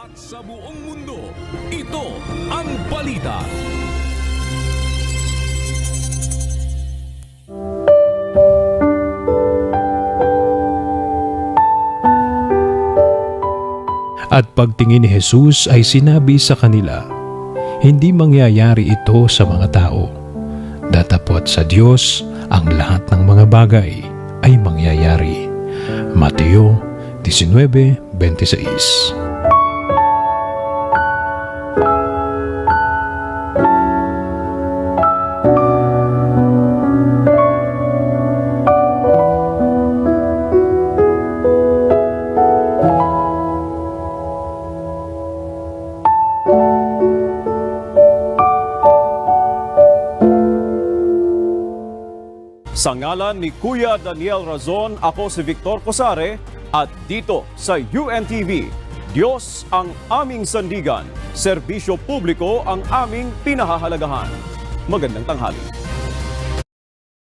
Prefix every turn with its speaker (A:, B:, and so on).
A: At sa buong mundo, ito ang balita.
B: At pagtingin ni Jesus ay sinabi sa kanila, hindi mangyayari ito sa mga tao. Datapwat sa Diyos ang lahat ng mga bagay ay mangyayari. Mateo 19:26.
C: Sa ngalan ni Kuya Daniel Razon, ako si Victor Cosare at dito sa UNTV, Diyos ang aming sandigan, serbisyo publiko ang aming pinahahalagahan. Magandang tanghali.